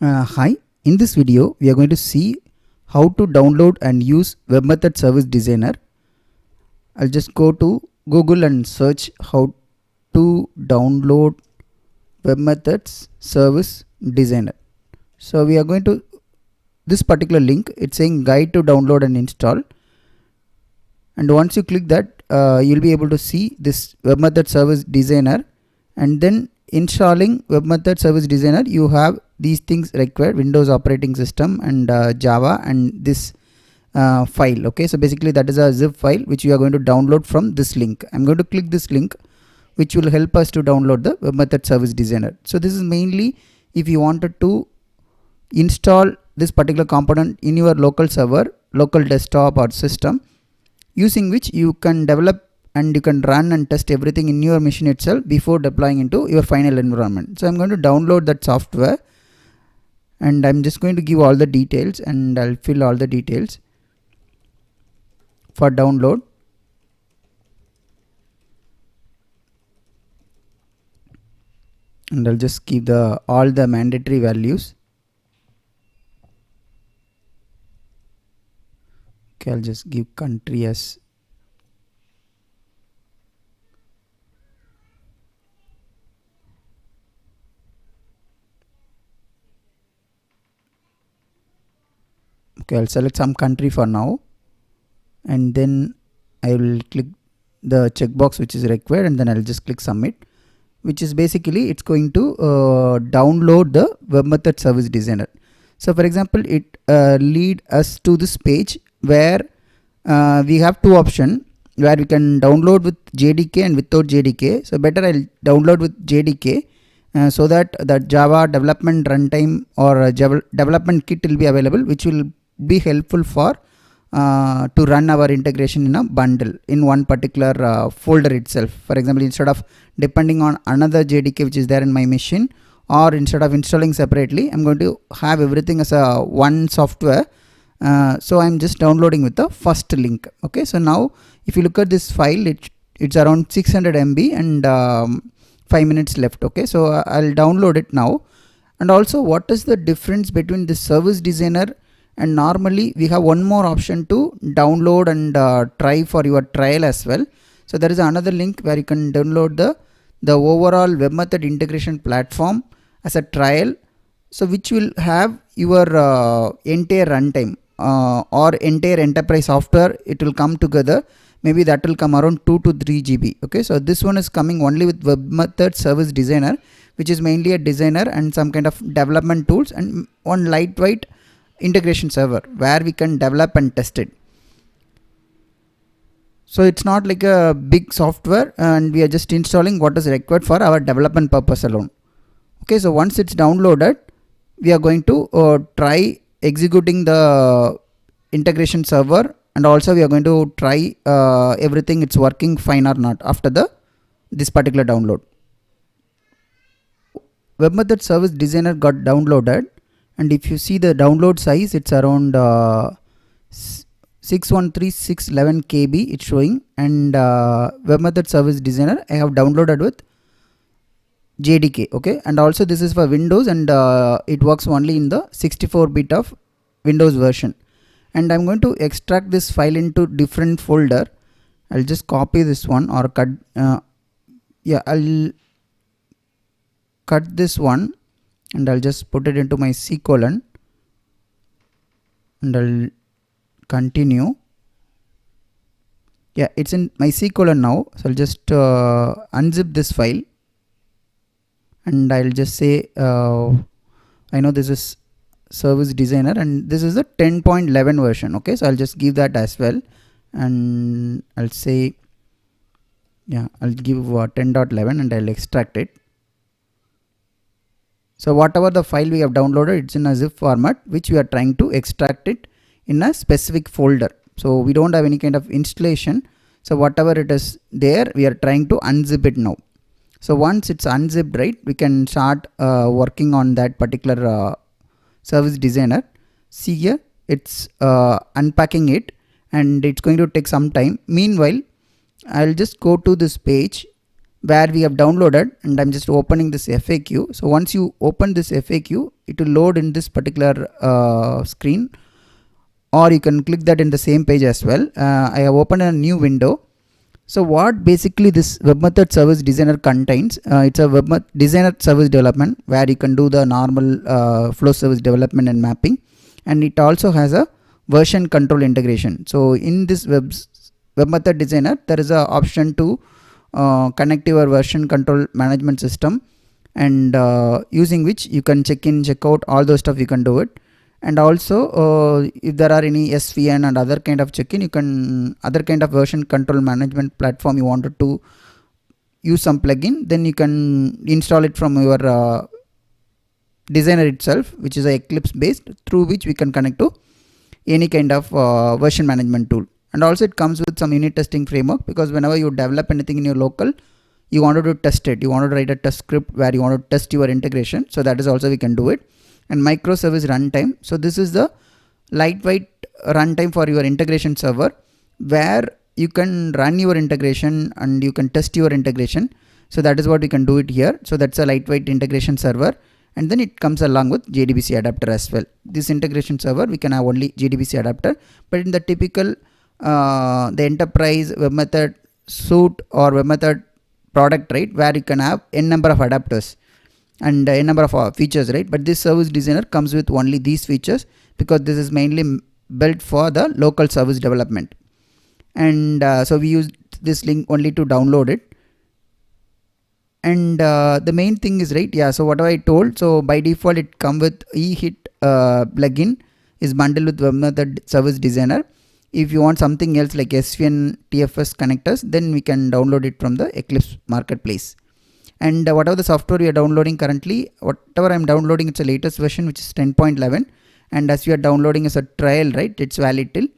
Hi, in this video we are going to see how to download and use Web Method Service Designer. I'll just go to Google and search how to download Web Methods Service Designer. So we are going to this particular link. It's saying guide to download and install, and once you click that you'll be able to see this Web Method Service Designer. And then installing Web Method Service Designer, you have these things required: Windows operating system and Java and this file. Okay, so basically that is a zip file which you are going to download from this link. I'm going to click this link, which will help us to download the Web Method Service Designer. So this is mainly if you wanted to install this particular component in your local server, local desktop or system, using which you can develop and you can run and test everything in your machine itself before deploying into your final environment. So I'm going to download that software, and I'm just going to give all the details, and I'll fill all the details for download. And I'll just give all the mandatory values. Okay, I'll just give country as I'll select some country for now, and then I will click the checkbox which is required, and then I'll just click submit, which is basically it's going to download the Web Method Service Designer. So for example, it lead us to this page where we have two options where we can download with JDK and without JDK. So better I'll download with JDK so that the Java development runtime or Java development kit will be available, which will be helpful for to run our integration in a bundle in one particular folder itself. For example, instead of depending on another JDK which is there in my machine, or instead of installing separately, I'm going to have everything as a one software. So I'm just downloading with the first link. Okay, so now if you look at this file, it's around 600 MB and 5 minutes left. Okay, so I'll download it now. And also, what is the difference between the Service Designer and normally we have one more option to download and try for your trial as well. So there is another link where you can download the overall Web Method integration platform as a trial, so which will have your entire runtime or entire enterprise software. It will come together. Maybe that will come around 2 to 3 GB. Okay, so this one is coming only with Web Method Service Designer, which is mainly a designer and some kind of development tools, and one lightweight integration server where we can develop and test it. So it's not like a big software, and we are just installing what is required for our development purpose alone. Okay, so once it's downloaded, we are going to try executing the integration server, and also we are going to try everything it's working fine or not after this particular download. Web Method Service Designer got downloaded, and if you see the download size, it's around 613,611 KB it's showing. And Web Method Service Designer I have downloaded with JDK. Okay, and also this is for Windows, and it works only in the 64-bit of Windows version. And I'm going to extract this file into different folder. I'll just copy this one or cut. I'll cut this one, and I'll just put it into my C colon, and I'll continue. Yeah, it's in my C colon now. So I'll just unzip this file, and I'll just say I know this is Service Designer, and this is the 10.11 version. Okay, so I'll just give that as well, and I'll say I'll give 10.11, and I'll extract it. So whatever the file we have downloaded, it's in a zip format, which we are trying to extract it in a specific folder. So we don't have any kind of installation. So whatever it is there, we are trying to unzip it now. So once it's unzipped, right, we can start working on that particular Service Designer. See here, it's unpacking it, and it's going to take some time. Meanwhile, I'll just go to this page where we have downloaded, and I'm just opening this FAQ. So once you open this FAQ, it will load in this particular screen, or you can click that in the same page as well. I have opened a new window. So what basically this web method service designer contains, it's a web designer service development where you can do the normal flow service development and mapping, and it also has a version control integration. So in this web method designer, there is a option to connect your version control management system, and using which you can check in, check out, all those stuff you can do it. And also if there are any SVN and other kind of check-in, you can other kind of version control management platform you wanted to use some plugin, then you can install it from your designer itself, which is a Eclipse based, through which we can connect to any kind of version management tool. And also it comes with some unit testing framework, because whenever you develop anything in your local, you wanted to test it, you wanted to write a test script where you want to test your integration, so that is also we can do it. And microservice runtime, so this is the lightweight runtime for your integration server, where you can run your integration and you can test your integration. So that is what we can do it here. So that's a lightweight integration server, and then it comes along with JDBC adapter as well. This integration server, we can have only JDBC adapter, but in the typical the enterprise web method suite or web method product, right, where you can have n number of adapters and a number of features, right? But this service designer comes with only these features, because this is mainly built for the local service development. And so we use this link only to download it. And the main thing is, right, yeah, so whatever I told, so by default it comes with eHit plugin is bundled with web method service designer. If you want something else like SVN TFS connectors, then we can download it from the Eclipse marketplace. And whatever the software we are downloading currently, whatever I'm downloading, it's a latest version, which is 10.11. And as we are downloading as a trial, right, it's valid till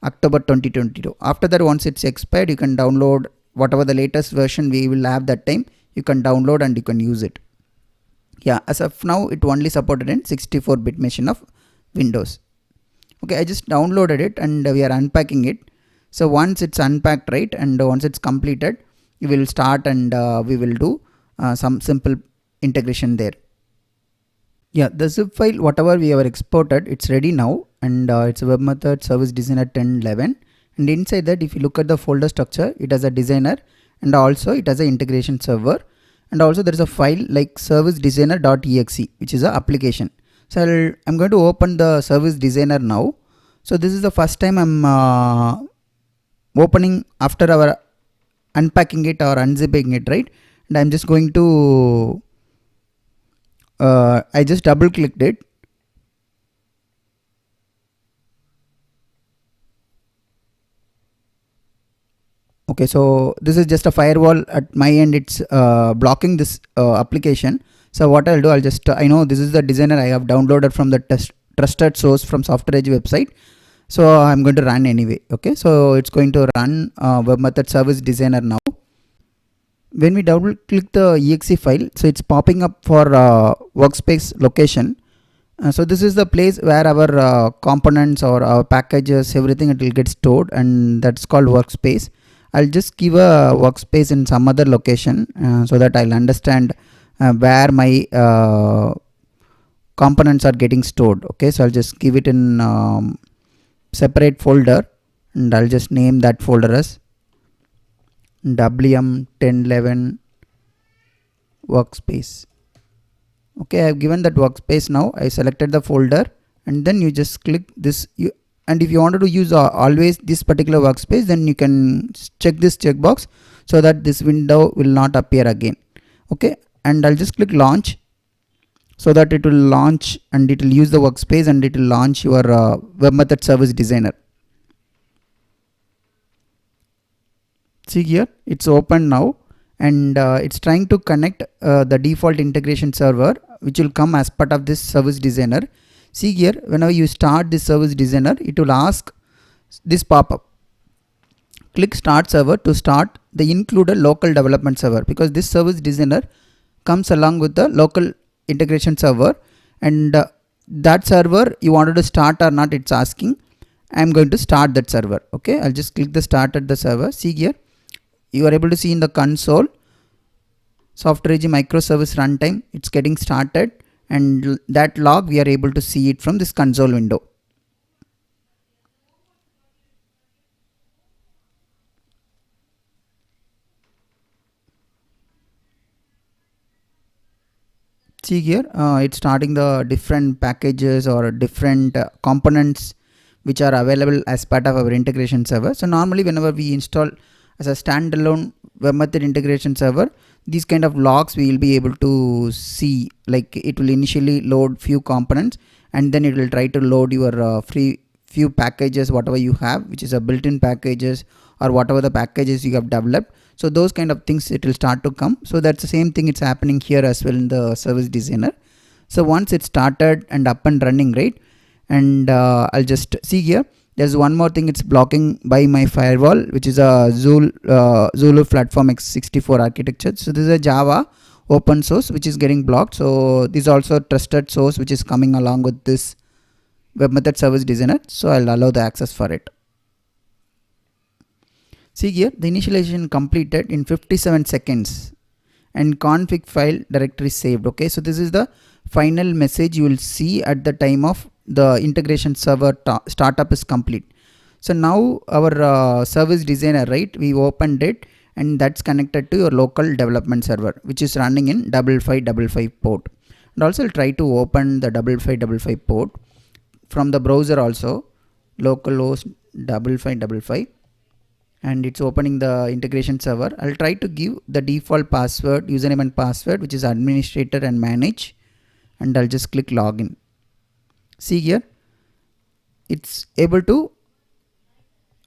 October 2022. After that, once it's expired, you can download whatever the latest version we will have that time. You can download and you can use it. Yeah, as of now, it only supported in 64-bit machine of Windows. Okay, I just downloaded it and we are unpacking it. So once it's unpacked, right, and once it's completed, we will start and we will do some simple integration there. Yeah, the zip file, whatever we have exported, it's ready now, and it's a web method service designer 10.11. And inside that, if you look at the folder structure, it has a designer, and also it has an integration server, and also there is a file like service designer.exe, which is an application. So I'm going to open the service designer now. So this is the first time I'm opening after our unpacking it or unzipping it, right? And I'm just going to I just double clicked it. Okay, so this is just a firewall at my end. It's blocking this application. So what I'll do, I'll just I know this is the designer I have downloaded from the trusted source from Software Edge website. So I'm going to run anyway. Okay, so it's going to run web method service designer now. When we double click the exe file, so it's popping up for workspace location. So this is the place where our components or our packages, everything, it will get stored, and that's called workspace. I'll just give a workspace in some other location so that I'll understand where my components are getting stored. Okay, so I'll just give it in separate folder, and I'll just name that folder as WM1011 workspace. Okay, I have given that workspace now. I selected the folder, and then you just click this. And if you wanted to use always this particular workspace, then you can check this checkbox so that this window will not appear again. Okay, and I'll just click launch so that it will launch and it will use the workspace and it will launch your web method service designer. See here, it's open now, and it's trying to connect the default integration server, which will come as part of this service designer. See here, whenever you start this service designer, it will ask this pop-up. Click start server to start the included local development server, because this service designer comes along with the local integration server, and that server you wanted to start or not, it's asking. I'm going to start that server. Okay, I'll just click the start at the server. See here, you are able to see in the console Software AG microservice runtime, it's getting started, and that log we are able to see it from this console window. See here, it's starting the different packages or different components which are available as part of our integration server. So normally whenever we install as a standalone web method integration server, these kind of logs we will be able to see, like it will initially load few components and then it will try to load your free few packages, whatever you have, which is a built-in packages or whatever the packages you have developed. So those kind of things it will start to come. So that's the same thing it's happening here as well in the service designer. So once it started and up and running, right, and I'll just see here, there's one more thing, it's blocking by my firewall, which is a Zulu platform x64 architecture. So this is a Java open source which is getting blocked. So this is also trusted source which is coming along with this web method service designer. So I'll allow the access for it. See here, the initialization completed in 57 seconds and config file directory saved. Okay, so this is the final message you will see at the time of the integration server startup is complete. So now our service designer, right, we opened it and that's connected to your local development server which is running in 5555 port. And also I'll try to open the 5555 port from the browser also, localhost 5555, and it's opening the integration server. I'll try to give the default password, username and password, which is administrator and manage, and I'll just click login. See here, it's able to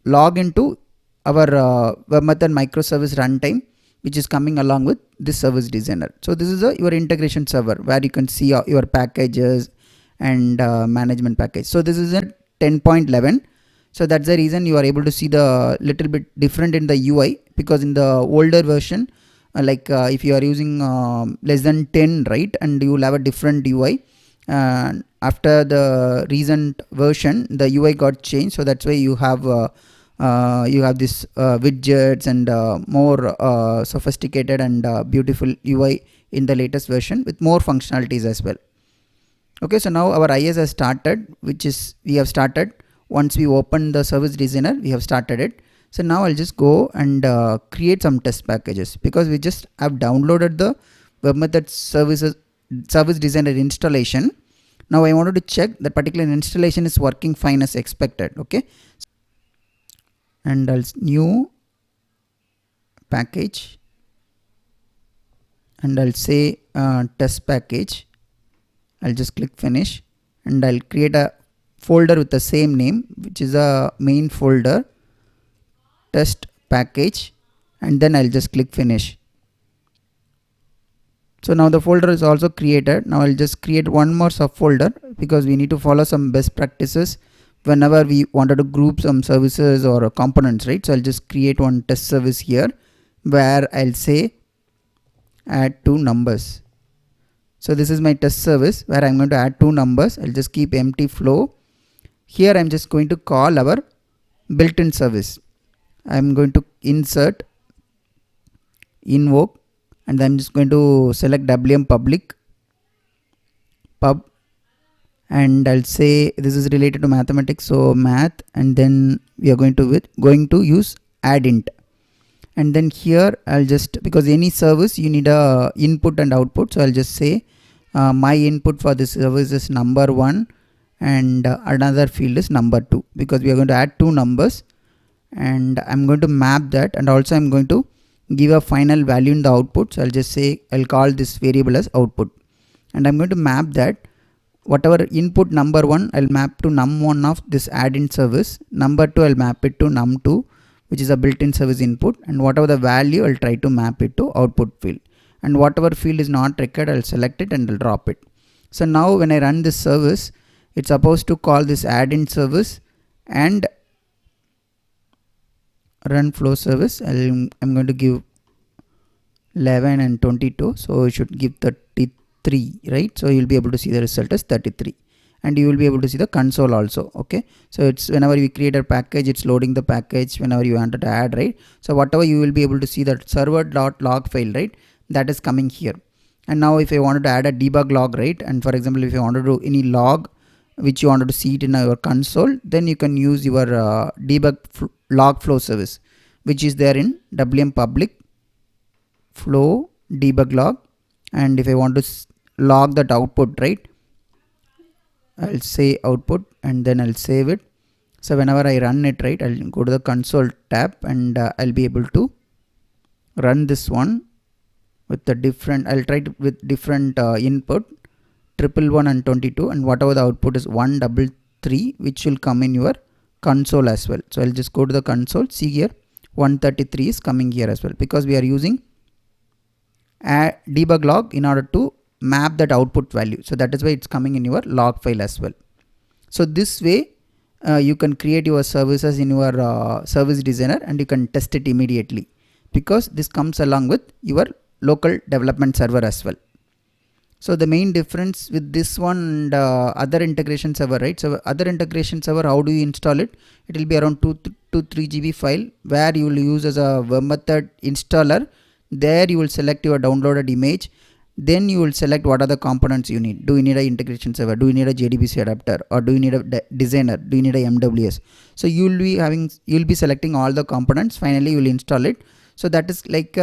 log into our web method microservice runtime, which is coming along with this service designer. So this is your integration server where you can see your packages and management package. So this is a 10.11. So that's the reason you are able to see the little bit different in the UI, because in the older version, if you are using less than 10, right, and you will have a different UI. After the recent version, the UI got changed, so that's why you have this widgets and more sophisticated and beautiful UI in the latest version with more functionalities as well. Okay, so now our IS has started, we have started. Once we open the service designer, we have started it. So now I'll just go and create some test packages, because we just have downloaded the web method service designer installation. Now I wanted to check that particular installation is working fine as expected. Okay, and I'll new package and I'll say test package. I'll just click finish and I'll create a folder with the same name, which is a main folder, test package, and then I'll just click finish. So now the folder is also created. Now I'll just create one more subfolder, because we need to follow some best practices whenever we wanted to group some services or components, right? So I'll just create one test service here where I'll say add two numbers. So this is my test service where I'm going to add two numbers. I'll just keep empty flow. Here I'm just going to call our built-in service. I'm going to insert, invoke, and I'm just going to select WM public pub, and I'll say this is related to mathematics, so math, and then we are going to use add int. And then here I'll just, because any service you need a input and output, so I'll just say my input for this service is number 1 and another field is number 2, because we are going to add two numbers, and I'm going to map that, and also I'm going to give a final value in the output. So I'll just say I'll call this variable as output, and I'm going to map that whatever input number 1 I'll map to num1 of this add-in service, number 2 I'll map it to num2, which is a built-in service input, and whatever the value I'll try to map it to output field, and whatever field is not required I'll select it and I'll drop it. So now when I run this service, it's supposed to call this add-in service and run flow service. I'm going to give 11 and 22, so it should give 33, right? So you'll be able to see the result as 33, and you will be able to see the console also. Okay, so it's whenever we create a package, it's loading the package whenever you wanted to add, right? So whatever you will be able to see that server.log file, right? that is coming here. And now if I wanted to add a debug log, right, and for example if you want to do any log which you wanted to see it in your console, then you can use your debug log flow service, which is there in WM public flow debug log. And if I want to log that output, right, I'll say output and then I'll save it. So whenever I run it, right, I'll go to the console tab and I'll be able to run this one with the different, I'll try to with different input 111 and 22, and whatever the output is 133, which will come in your console as well. So I'll just go to the console, see here 133 is coming here as well, because we are using a debug log in order to map that output value. So that is why it's coming in your log file as well. So this way you can create your services in your service designer and you can test it immediately, because this comes along with your local development server as well. So the main difference with this one and other integration server, right? So other integration server, how do you install it? It will be around 2 to 3 GB file, where you will use as a web method installer. There you will select your downloaded image. Then you will select what are the components you need. Do you need an integration server? Do you need a JDBC adapter? Or do you need a designer? Do you need a MWS? So you will be selecting all the components. Finally, you will install it. So that is like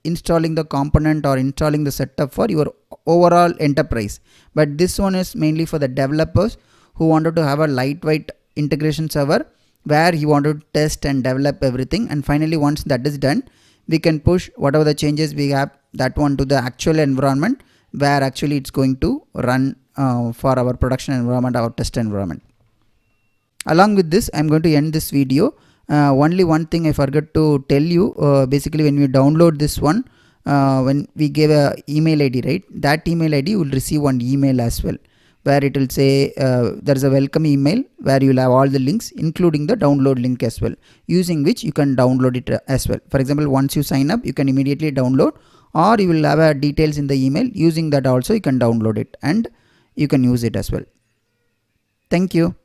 installing the component or installing the setup for your overall enterprise. But this one is mainly for the developers who wanted to have a lightweight integration server, where he wanted to test and develop everything. And finally, once that is done, we can push whatever the changes we have, that one to the actual environment, where actually it's going to run for our production environment, our test environment. Along with this, I'm going to end this video. Only one thing I forgot to tell you, basically when we download this one, when we give a email ID, right, that email ID will receive one email as well, where it will say there is a welcome email, where you will have all the links, including the download link as well, using which you can download it as well. For example, once you sign up, you can immediately download, or you will have details in the email. Using that also you can download it and you can use it as well. Thank you.